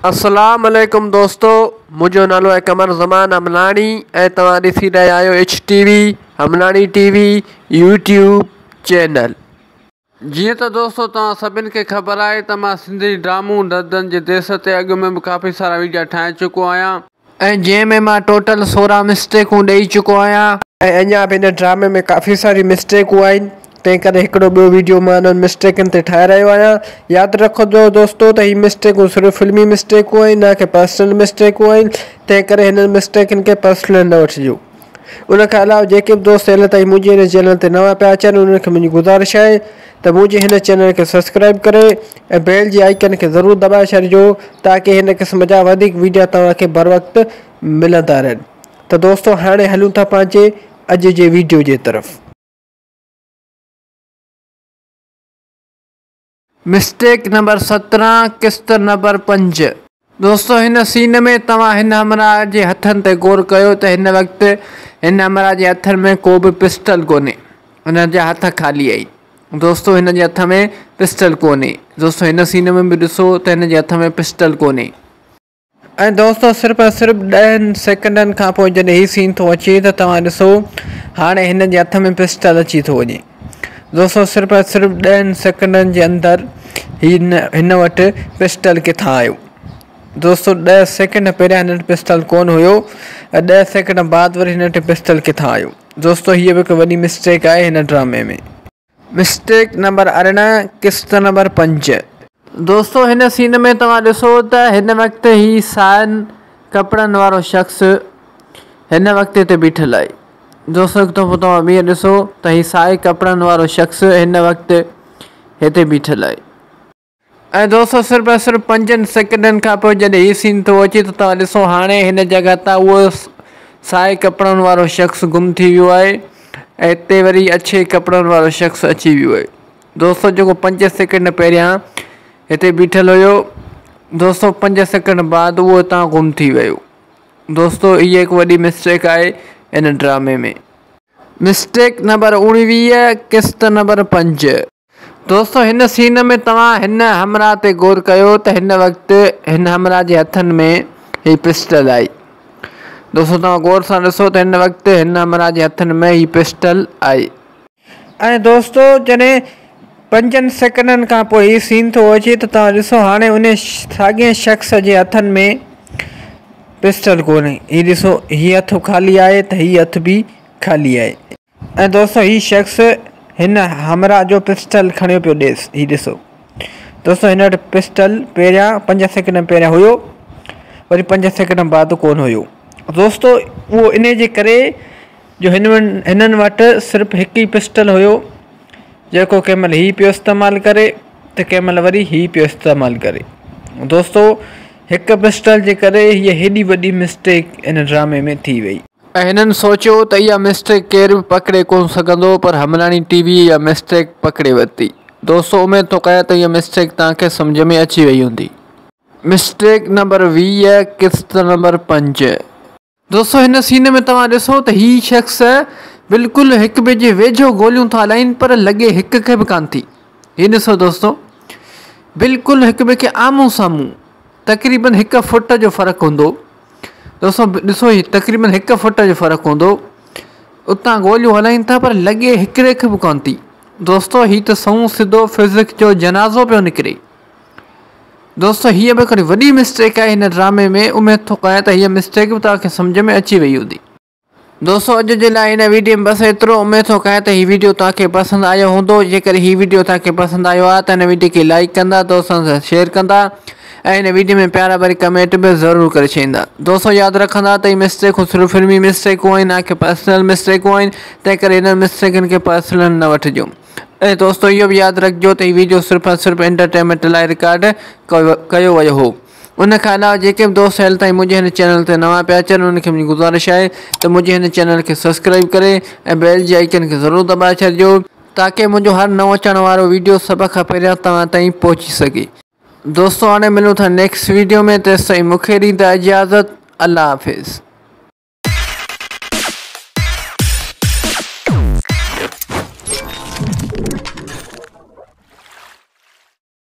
अस्सलाम वालेकुम दोस्तों, मुझो नालो है कमर ज़मान हमलानी ऐं तव्हां ॾिसी रहिया आहियो HTV हमलानी TV यूट्यूब चैनल। जीअं त दोस्तों तव्हां सभिनि खे ख़बर आहे त मां सिंधी ड्रामो दर्दनि जे देस ते अॻु में बि काफ़ी सारा वीडियो ठाहे चुको आहियां ऐं जंहिंमें मां टोटल 16 मिस्टेकूं ॾेई चुको आहियां ऐं अञा बि हिन ड्रामे में काफ़ी सारी मिस्टेकूं आहिनि। तंहिं करे हिकिड़ो ॿियो वीडियो मां उन्हनि मिस्टेकनि ते ठाहे रहियो आहियां। यादि रखिजो दोस्तों त हीअ मिस्टेकूं सिर्फ़ु फिल्मी मिस्टेकूं आहिनि, न कि पर्सनल मिस्टेकूं आहिनि। तंहिं करे हिन मिस्टेकनि खे पर्सनल न वठिजो। उन खां अलावा जेके बि दोस्त हाल ताईं मुंहिंजे हिन चैनल ते नवां पिया अचनि उन्हनि खे मुंहिंजी गुज़ारिश आहे त मुंहिंजे हिन चैनल खे सब्सक्राइब करे ऐं बेल जी आइकन खे ज़रूरु दॿाए छॾिजो ताकी हिन क़िस्म जा वधीक वीडियो तव्हांखे बर वक़्तु मिलंदा रहनि। त दोस्तों हाणे हलूं था पंहिंजे अॼु जे वीडियो जे तरफ़। मिस्टेक नंबर 17 किस्त नंबर 5। दोस्तों हिन सीन में तव्हां हिन हमरा जे हथनि ते गौर कयो त हिन वक़्तु हिन हमरा जे हथनि में को बि पिस्टल कोन्हे, हुन जा हथ ख़ाली आहिनि। दोस्तों हिन जे हथ में पिस्टल कोन्हे। दोस्तों हिन सीन में बि ॾिसो त हिन जे हथ में पिस्टल कोन्हे। ऐं दोस्तों सिर्फ़ु 10 सेकंडनि खां पोइ जॾहिं हीउ सीन थो अचे त तव्हां ॾिसो हाणे हिन जे हथ में पिस्टल अची थो वञे। दोस्तों सिर्फ़ु 10 सेकंडनि जे अंदरि हिन वटि पिस्टल किथां आयो। दोस्तों 10 सेकंड पहिरियां हिन वटि पिस्टल कोन हुयो ऐं 10 सेकंड बाद वरी हिन वटि पिस्टल किथां आयो। दोस्तों हीअ बि हिकु वॾी मिस्टेक आहे हिन ड्रामे में। मिस्टेक नंबर 18 किस्त नंबर 5। दोस्तों हिन सीन में तव्हां ॾिसो त हिन वक़्तु ही साइनि कपिड़नि वारो शख़्स हिन वक़्त ते बीठल आहे। दोस्तों हिकु दफ़ो तव्हां ॿीहर ॾिसो त ही साए कपिड़नि वारो शख़्स हिन वक़्तु हिते बीठल आहे। ऐं दोस्तों सिर्फ़ु 5 सेकंडनि खां पोइ जॾहिं हीउ सीन थो अचे त तव्हां ॾिसो हाणे हिन जॻह तां उहो साए कपिड़नि वारो शख़्स गुम थी वियो आहे ऐं हिते वरी अछे कपिड़नि वारो शख़्स अची वियो आहे। दोस्तों जेको 5 सेकंड पहिरियां हिते बीठल हुयो, दोस्तों 5 सेकंड बाद उहो हितां गुम थी वियो। दोस्तों इहा हिकु वॾी मिस्टेक आहे इन ड्रामे में। मिस्टेक नंबर 19 किस्त नंबर 5। दोस्तों हिन सीन में तव्हां हिन हमरा ते गौर कयो त हिन वक़्तु हिन हमरा जे हथनि में हीअ पिस्टल आई। दोस्तों तव्हां गौर सां ॾिसो त हिन वक़्तु हिन हमरा जे हथनि में हीअ पिस्टल आई। ऐं दोस्तों जॾहिं 5 सेकंडनि खां पोइ हीउ सीन थो अचे त तव्हां ॾिसो हाणे उन साॻिए शख़्स जे हथनि में पिस्टल कोन्हे। हीउ ॾिसो हीउ हथु ख़ाली आहे त हीउ हथु बि ख़ाली आहे। ऐं दोस्तों हीउ शख़्स हिन हमरा जो पिस्टल खणियो पियो ॾेसि। हीउ ॾिसो दोस्तों हिन वटि पिस्टल पहिरियां 5 सेकंड पहिरियां हुयो, वरी 5 सेकंड बाद कोन हुयो। दोस्तों उहो इन जे करे जो हिननि वटि सिर्फ़ु हिकु ई पिस्टल हुयो जेको कंहिं महिल हीउ पियो इस्तेमालु करे त कंहिं महिल वरी हीउ पियो इस्तेमालु करे। दोस्तों हिकु पिस्टल जे करे हीअ हेॾी वॾी मिस्टेक इन ड्रामे में थी वई ऐं हिननि सोचियो त इहा मिस्टेक केरु बि पकिड़े कोन सघंदो, पर हमलानी TV इहा मिस्टेक पकिड़े वरिती। दोस्तों उमेद थो कयां त इहा मिस्टेक तव्हांखे सम्झ में अची वई हूंदी। मिस्टेक नंबर 20 किस्त नंबर 5। दोस्तों हिन सीन में तव्हां ॾिसो त हीउ शख़्स बिल्कुलु हिक ॿिए जे वेझो गोलियूं था हलाइनि पर लॻे हिक खे बि कान थी। हीउ ॾिसो दोस्तों बिल्कुलु हिक ॿिए खे आम्हूं साम्हूं तक़रीबन 1 फुट जो फ़र्क़ु हूंदो। दोस्तों ॾिसो ही तक़रीबन 1 फुट जो फ़र्क़ु हूंदो, उतां गोलियूं हलाइनि था पर लॻे हिकिड़े खे बि कोन थी। दोस्तों हीअ त सऊं सिधो फिज़िक्स जो जनाज़ो पियो निकिरे। दोस्तों हीअ बि हिकिड़ी वॾी मिस्टेक आहे हिन ड्रामे में। उमेद थो कयां त हीअ मिस्टेक बि तव्हांखे सम्झ में अची वई हूंदी। दोस्तों अॼु जे लाइ हिन वीडियो में बस एतिरो। उमेद थो कयां त हीउ वीडियो तव्हांखे पसंदि आयो हूंदो। जेकर हीउ वीडियो तव्हांखे पसंदि आयो आहे त हिन वीडियो खे लाइक कंदा, दोस्तनि सां शेयर कंदा ऐं हिन वीडियो में प्यारा भरी कमेंट बि ज़रूरु करे छॾींदा। दोस्तों यादि रखंदा त हीअ मिस्टेकूं सिर्फ़ु फिल्मी मिस्टेकूं आहिनि, न कि पर्सनल मिस्टेकूं आहिनि। तंहिं करे हिन मिस्टेकनि खे पर्सनल न वठिजो। ऐं दोस्तों इहो बि यादि रखिजो त हीउ वीडियो सिर्फ़ु एंटरटेनमेंट लाइ रिकॉर्ड कयो वियो हो। उन खां अलावा जेके बि दोस्त हाल ताईं मुंहिंजे हिन चैनल ते नवां पिया अचनि उनखे मुंहिंजी गुज़ारिश आहे त मुंहिंजे हिन चैनल खे सब्सक्राइब करे ऐं बेल जी आइकन खे ज़रूरु दॿाए छॾिजो ताकी मुंहिंजो हर नओं अचण वारो वीडियो सभ खां पहिरियां तव्हां ताईं पहुची सघे। दोस्तों हाणे मिलूं था नेक्स्ट वीडियो में, तेसिताईं मूंखे ॾींदा इजाज़त। अल्लाह हाफ़िज़।